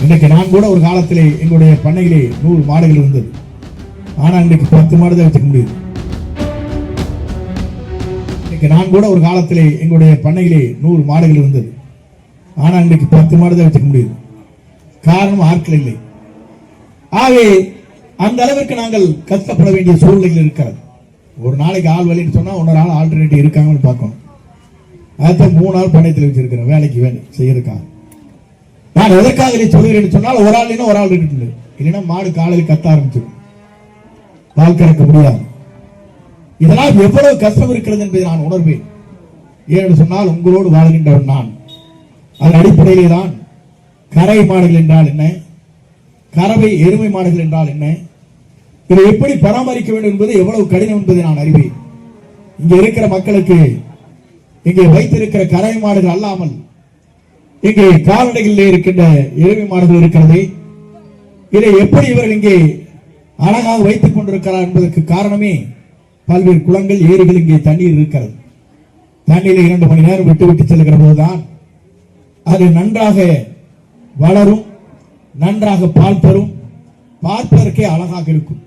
இன்னைக்கு நான் கூட ஒரு காலத்திலே எங்களுடைய பண்ணையிலே 100 மாடுகள் இருந்தது. ஆனா இன்னைக்கு 10 மாடு தான் வச்சுக்க முடியுது. இன்னைக்கு நான் கூட ஒரு காலத்திலே எங்களுடைய பண்ணையிலே 100 மாடுகள் இருந்தது. ஆனா இன்னைக்கு 10 மாடு தான் வச்சுக்க முடியுது. காரணம் ஆட்கள் இல்லை. ஆகவே அந்த அளவிற்கு நாங்கள் கஷ்டப்பட வேண்டிய சூழ்நிலைகள் இருக்கிறது. ஒரு நாளைக்கு ஆள் வேலைன்னு சொன்னா இன்னொரு ஆள் ஆல்டர்னேட்டிவ் இருக்காங்கன்னு பார்க்கணும். அதுதான் 3 நாள் பண்ணையத்தில் வச்சிருக்கிறேன் வேலைக்கு செய்யறதுக்காக. நான் எதற்காக இதை சொல்கிறேன்னு சொன்னால் ஒரு ஆள் இல்லைன்னா ஒரு ஆள் இருக்கு, இல்லைன்னா மாடு காலையில் கத்த ஆரம்பிச்சிடும், பால் கறக்க முடியாது. இதனால் எவ்வளவு கஷ்டம் இருக்கிறது என்பதை நான் உணர்வேன். ஏன்னு சொன்னால் உங்களோடு வாழ்கின்றவன் நான். அதன் அடிப்படையிலே தான் கரை மாடுகள் என்றால் என்ன, கறவை எருமை மாடுகள் என்றால் என்ன, இதை எப்படி பராமரிக்க வேண்டும் என்பது எவ்வளவு கடினம் என்பதை நான் அறிவேன். இங்கே இருக்கிற மக்களுக்கு இங்கே வைத்திருக்கிற கறவை மாடுகள் அல்லாமல் இங்கே கால்நடைகளில் இருக்கின்ற எருமை மாடுகள் இருக்கிறது. இதை எப்படி இவர்கள் இங்கே அழகாக வைத்துக் கொண்டிருக்கிறார் என்பதற்கு காரணமே பல்வேறு குளங்கள், ஏரிகள் இங்கே தண்ணீர் இருக்கிறது. தண்ணீரை 2 மணி நேரம் விட்டு விட்டு செல்கிற போதுதான் அது நன்றாக வளரும், நன்றாக பால் தரும், பார்ப்பதற்கே அழகாக இருக்கும்.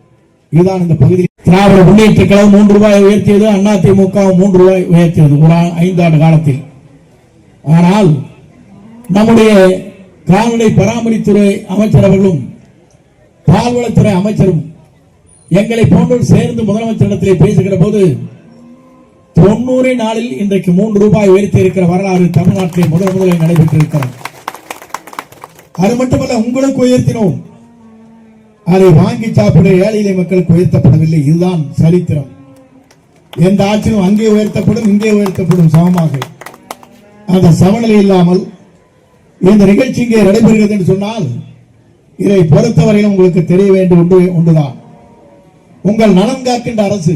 இதுதான் இந்த பகுதியில் திராவிட முன்னேற்ற கழகம் 3 ரூபாய் உயர்த்தியது, அதிமுக 3 ரூபாய் உயர்த்தியது ஒரு 5 ஆண்டு காலத்தில். ஆனால் நம்முடைய கால்நடை பராமரித்துறை அமைச்சர் அவர்களும் பால்வளத்துறை அமைச்சரும் எங்களை போன்றோர் சேர்ந்து முதலமைச்சரிடத்திலே பேசுகிற போது 90 நாளில் இன்றைக்கு 3 ரூபாய் உயர்த்தி இருக்கிற வரலாறு தமிழ்நாட்டிலே முதலில் நடைபெற்றிருக்கிறது. அது மட்டுமல்ல, உங்களுக்கு உயர்த்தினோம், அதை வாங்கி சாப்பிட ஏழை மக்களுக்கு உயர்த்தப்படவில்லை. இதுதான் சரித்திரம். எந்த ஆட்சியும் அங்கே உயர்த்தப்படும், இங்கே உயர்த்தப்படும் சமமாக. அந்த சமநிலை இல்லாமல் இந்த நிகழ்ச்சி இங்கே நடைபெறுகிறது என்று சொன்னால் இதை பொறுத்தவரையில் உங்களுக்கு தெரிய வேண்டும் ஒன்றுதான், உங்கள் நலன் காக்கின்ற அரசு